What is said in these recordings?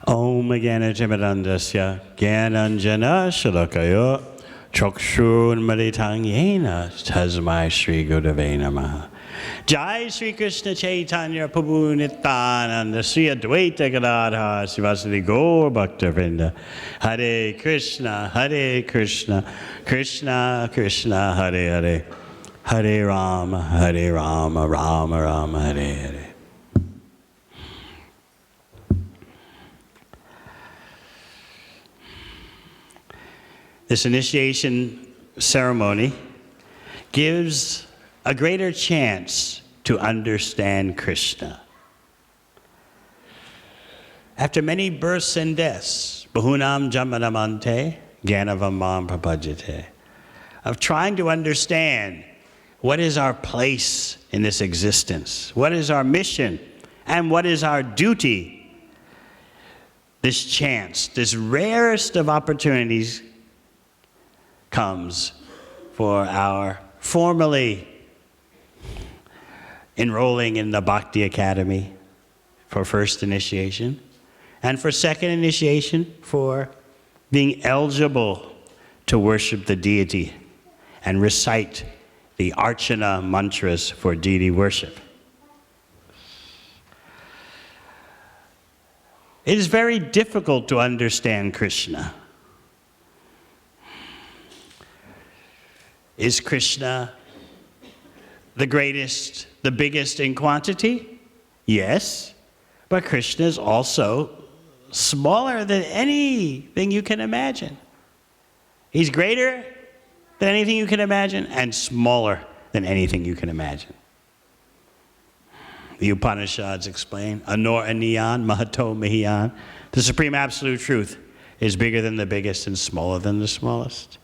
Om Gyanatimirandasya Gyananjana Shalakaya Chakshurunmalitang Yena Tasmai Shri Gurave Namaha. Jai Sri Krishna Chaitanya Prabhu Nityananda Sri Advaita Gadadhar Sivasadi Gaur Bhaktivedanta. Hare Krishna, Krishna Krishna, Hare Hare, Hare Rama, Rama Rama, Hare Hare. This initiation ceremony gives a greater chance to understand Krishna. After many births and deaths, bahunam jamanamante, gyanavamam prapajate, of trying to understand what is our place in this existence, what is our mission, and what is our duty, this chance, this rarest of opportunities comes for our formally enrolling in the Bhakti Academy for first initiation, and for second initiation for being eligible to worship the deity and recite the Archana mantras for deity worship. It is very difficult to understand Krishna. Is Krishna the greatest, the biggest in quantity? Yes, but Krishna is also smaller than anything you can imagine. He's greater than anything you can imagine and smaller than anything you can imagine. The Upanishads explain, Anor Aniyan Mahato Mihiyan. The Supreme Absolute Truth is bigger than the biggest and smaller than the smallest.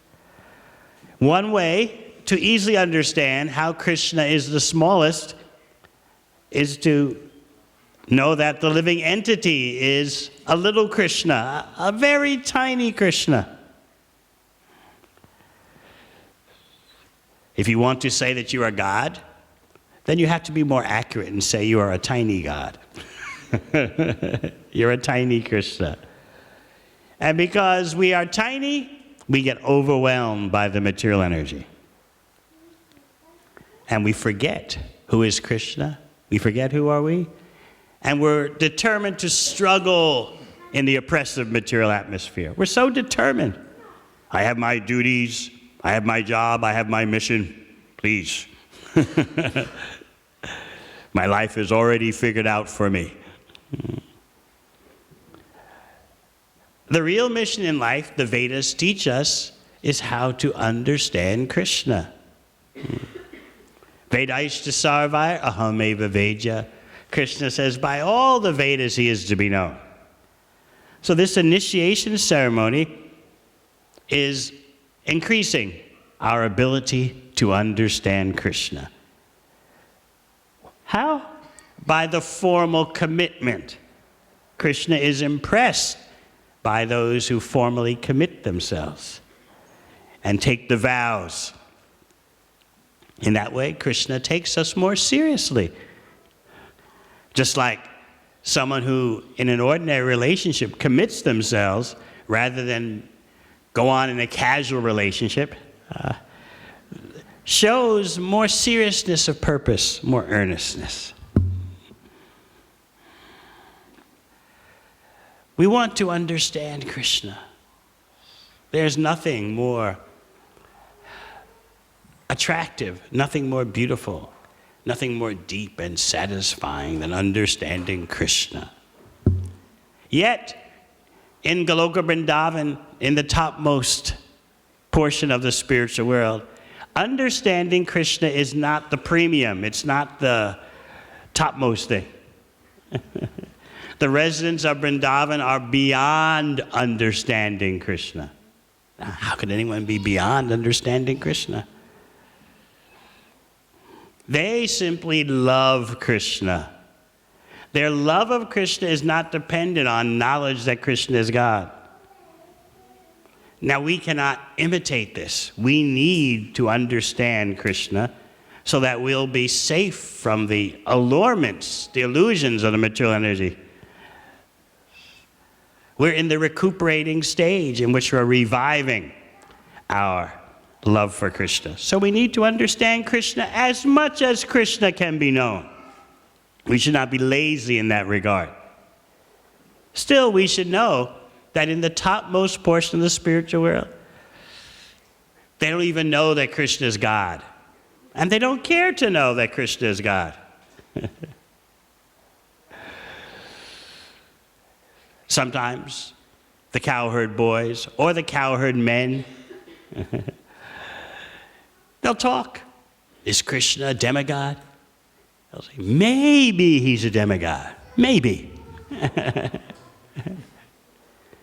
One way to easily understand how Krishna is the smallest is to know that the living entity is a little Krishna, a very tiny Krishna. If you want to say that you are God, then you have to be more accurate and say you are a tiny God. You're a tiny Krishna. And because we are tiny, we get overwhelmed by the material energy. And we forget who is Krishna. We forget who are we. And we're determined to struggle in the oppressive material atmosphere. We're so determined. I have my duties, I have my job, I have my mission. Please. My life is already figured out for me. The real mission in life, the Vedas teach us, is how to understand Krishna. Vedaishta sarvai ahameva vedya. Krishna says, by all the Vedas he is to be known. So this initiation ceremony is increasing our ability to understand Krishna. How? By the formal commitment. Krishna is impressed by those who formally commit themselves and take the vows. In that way, Krishna takes us more seriously. Just like someone who, in an ordinary relationship, commits themselves rather than go on in a casual relationship, shows more seriousness of purpose, more earnestness. We want to understand Krishna. There's nothing more attractive, nothing more beautiful, nothing more deep and satisfying than understanding Krishna. Yet, in Goloka Vrindavan, in the topmost portion of the spiritual world, understanding Krishna is not the premium, it's not the topmost thing. The residents of Vrindavan are beyond understanding Krishna. Now, how could anyone be beyond understanding Krishna? They simply love Krishna. Their love of Krishna is not dependent on knowledge that Krishna is God. Now, we cannot imitate this. We need to understand Krishna so that we'll be safe from the allurements, the illusions of the material energy. We're in the recuperating stage in which we're reviving our love for Krishna. So we need to understand Krishna as much as Krishna can be known. We should not be lazy in that regard. Still, we should know that in the topmost portion of the spiritual world, they don't even know that Krishna is God. And they don't care to know that Krishna is God. Sometimes the cowherd boys or the cowherd men, they'll talk. Is Krishna a demigod? They'll say, maybe he's a demigod. Maybe.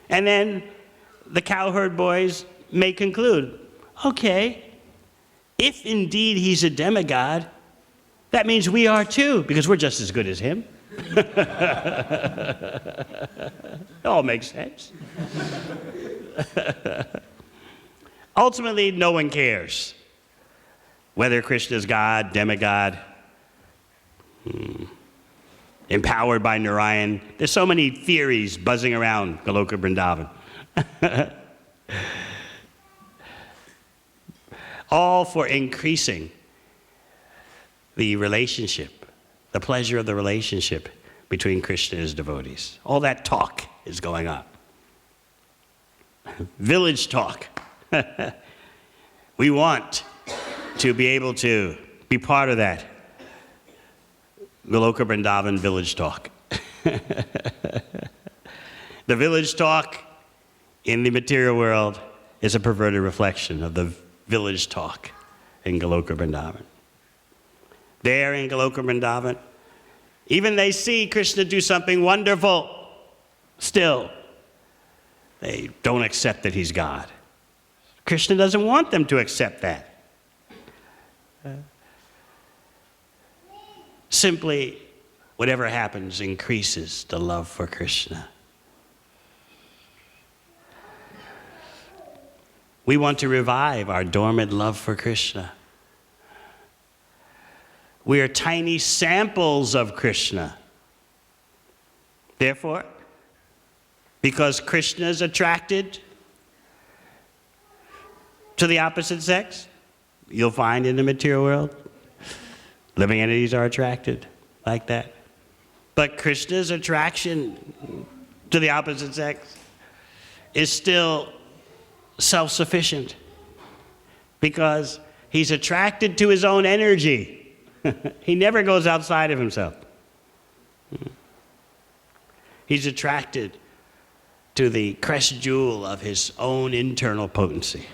And then the cowherd boys may conclude, okay, if indeed he's a demigod, that means we are too, because we're just as good as him. It all makes sense. Ultimately, no one cares whether Krishna is God, demigod, empowered by Narayan. There's so many theories buzzing around Goloka Vrindavan. All for increasing the relationship, the pleasure of the relationship between Krishna and his devotees. All that talk is going on. Village talk. We want to be able to be part of that Goloka Vrindavan village talk. The village talk in the material world is a perverted reflection of the village talk in Goloka Vrindavan. There in Goloka Vrindavan, even they see Krishna do something wonderful, still, they don't accept that he's God. Krishna doesn't want them to accept that. Simply, whatever happens increases the love for Krishna. We want to revive our dormant love for Krishna. We are tiny samples of Krishna. Therefore, because Krishna is attracted to the opposite sex, you'll find in the material world, living entities are attracted like that. But Krishna's attraction to the opposite sex is still self-sufficient because he's attracted to his own energy. He never goes outside of himself. He's attracted to the crest jewel of his own internal potency.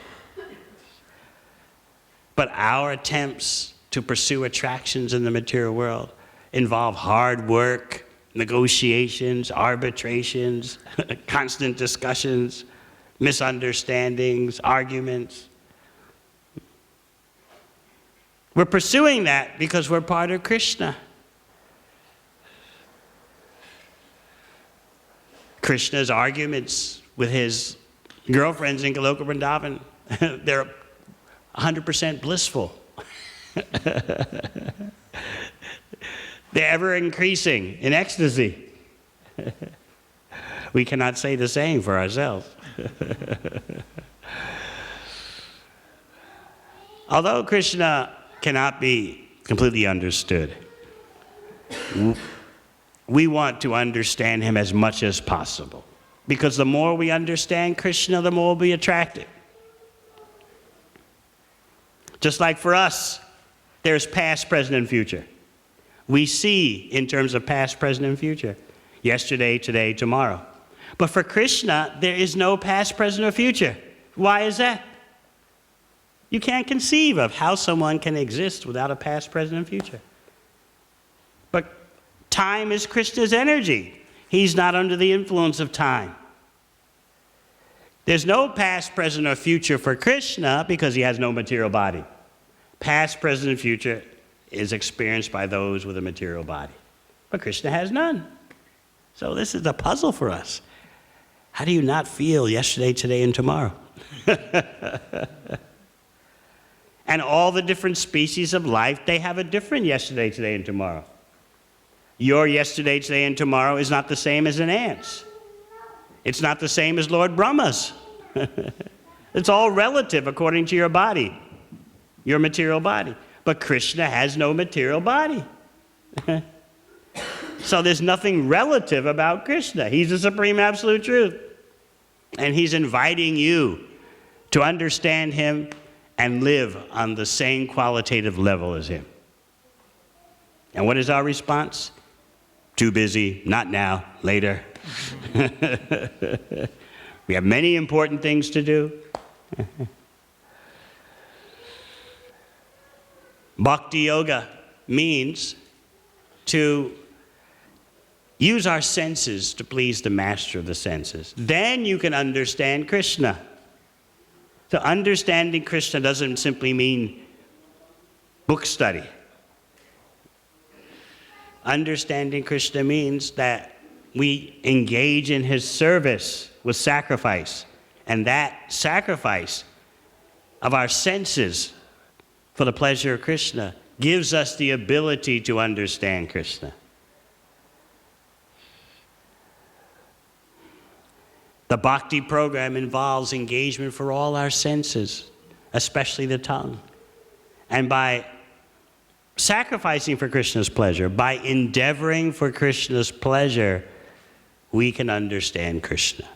But our attempts to pursue attractions in the material world involve hard work, negotiations, arbitrations, constant discussions, misunderstandings, arguments. We're pursuing that because we're part of Krishna. Krishna's arguments with his girlfriends in Goloka Vrindavan, they're 100% blissful. They're ever increasing in ecstasy. We cannot say the same for ourselves. Although Krishna cannot be completely understood, we want to understand him as much as possible. Because the more we understand Krishna, the more we'll be attracted. Just like for us, there's past, present, and future. We see in terms of past, present, and future. Yesterday, today, tomorrow. But for Krishna, there is no past, present, or future. Why is that? You can't conceive of how someone can exist without a past, present, and future. But time is Krishna's energy. He's not under the influence of time. There's no past, present, or future for Krishna because he has no material body. Past, present, and future is experienced by those with a material body. But Krishna has none. So this is a puzzle for us. How do you not feel yesterday, today, and tomorrow? And all the different species of life, they have a different yesterday, today, and tomorrow. Your yesterday, today, and tomorrow is not the same as an ant's. It's not the same as Lord Brahma's. It's all relative according to your body, your material body. But Krishna has no material body. So there's nothing relative about Krishna. He's the supreme absolute truth. And he's inviting you to understand him and live on the same qualitative level as him. And what is our response? Too busy, not now, later. We have many important things to do. Bhakti yoga means to use our senses to please the master of the senses. Then you can understand Krishna. So understanding Krishna doesn't simply mean book study. Understanding Krishna means that we engage in his service with sacrifice. And that sacrifice of our senses for the pleasure of Krishna gives us the ability to understand Krishna. The bhakti program involves engagement for all our senses, especially the tongue. And by sacrificing for Krishna's pleasure, by endeavoring for Krishna's pleasure, we can understand Krishna.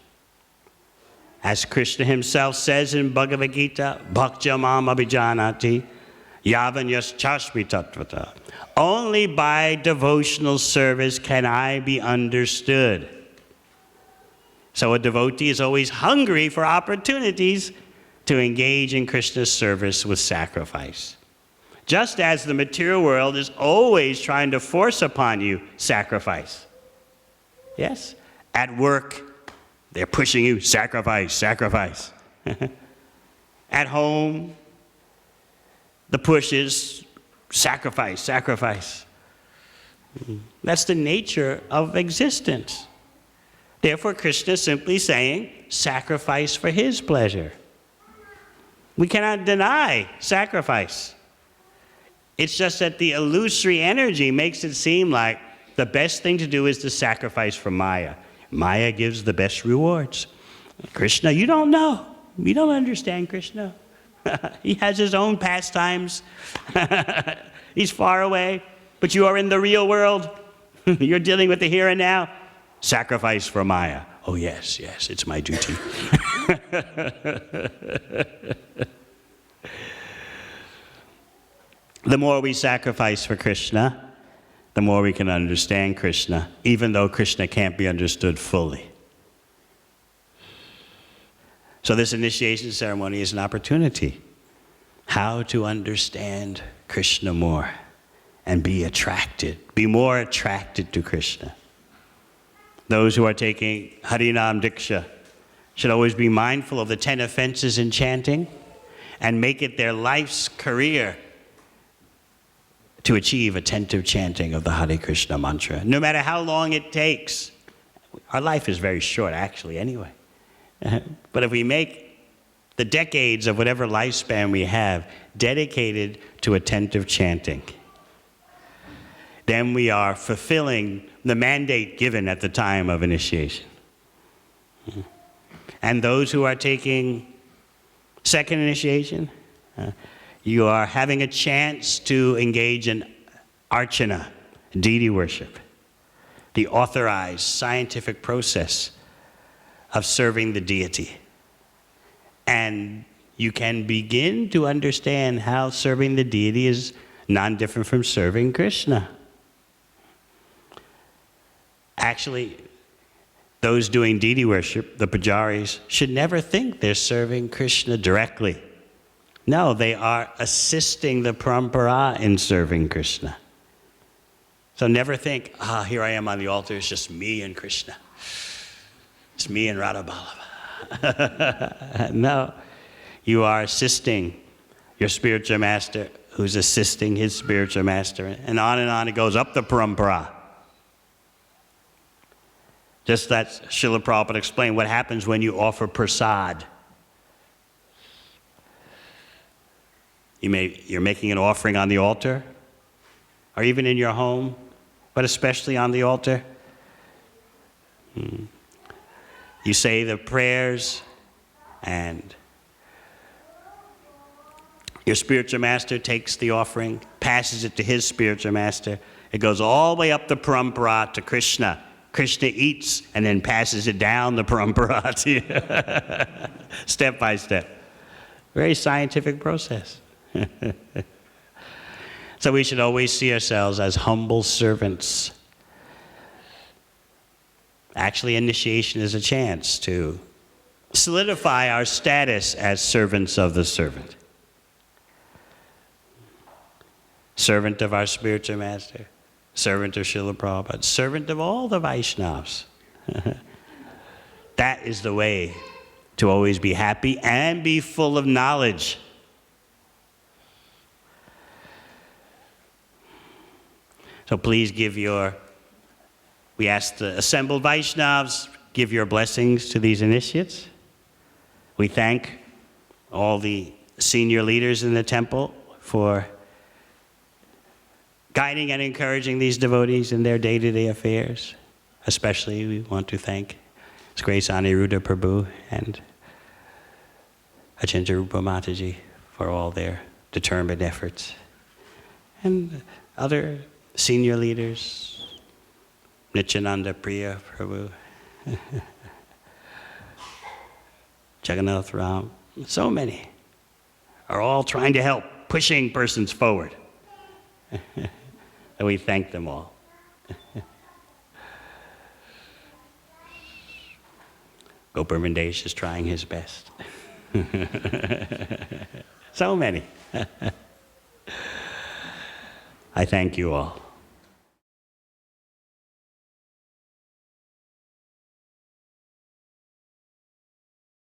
As Krishna himself says in Bhagavad Gita, Bhaktya mam abhijanati, yavan yaschashmi tattvata. Only by devotional service can I be understood. So a devotee is always hungry for opportunities to engage in Krishna's service with sacrifice. Just as the material world is always trying to force upon you sacrifice. Yes? At work, they're pushing you, sacrifice, sacrifice. At home, the push is sacrifice, sacrifice. That's the nature of existence. Therefore, Krishna is simply saying, sacrifice for his pleasure. We cannot deny sacrifice. It's just that the illusory energy makes it seem like the best thing to do is to sacrifice for Maya. Maya gives the best rewards. Krishna, you don't know. You don't understand Krishna. He has his own pastimes. He's far away, but you are in the real world. You're dealing with the here and now. Sacrifice for Maya. Oh yes, yes, it's my duty. The more we sacrifice for Krishna, the more we can understand Krishna, even though Krishna can't be understood fully. So this initiation ceremony is an opportunity. How to understand Krishna more and be more attracted to Krishna. Those who are taking Harinam Diksha should always be mindful of the 10 offenses in chanting and make it their life's career to achieve attentive chanting of the Hare Krishna mantra, no matter how long it takes. Our life is very short, actually, anyway. But if we make the decades of whatever lifespan we have dedicated to attentive chanting, then we are fulfilling the mandate given at the time of initiation. And those who are taking second initiation, you are having a chance to engage in archana, deity worship, the authorized scientific process of serving the deity. And you can begin to understand how serving the deity is non-different from serving Krishna. Actually, those doing deity worship, the pujaris, should never think they're serving Krishna directly. No, they are assisting the parampara in serving Krishna. So never think, here I am on the altar, it's just me and Krishna. It's me and Radha Ballabha. No, you are assisting your spiritual master who's assisting his spiritual master. And on it goes up the parampara. Just that Srila Prabhupada explained what happens when you offer prasad. You're making an offering on the altar, or even in your home, but especially on the altar. You say the prayers, and your spiritual master takes the offering, passes it to his spiritual master. It goes all the way up the parampara to Krishna. Krishna eats and then passes it down the parampara to you. Step by step. Very scientific process. So we should always see ourselves as humble servants. Actually, initiation is a chance to solidify our status as servants of the servant. Servant of our spiritual master, servant of Srila Prabhupada, servant of all the Vaishnavas. That is the way to always be happy and be full of knowledge. So please we ask the assembled Vaishnavas, give your blessings to these initiates. We thank all the senior leaders in the temple for guiding and encouraging these devotees in their day-to-day affairs. Especially we want to thank His Grace Aniruddha Prabhu and Achinta Rupa Mataji for all their determined efforts. And other senior leaders, Nityananda Priya Prabhu, Jagannath Ram, so many are all trying to help, pushing persons forward. And we thank them all. Gopur Mandesh is trying his best. So many. I thank you all.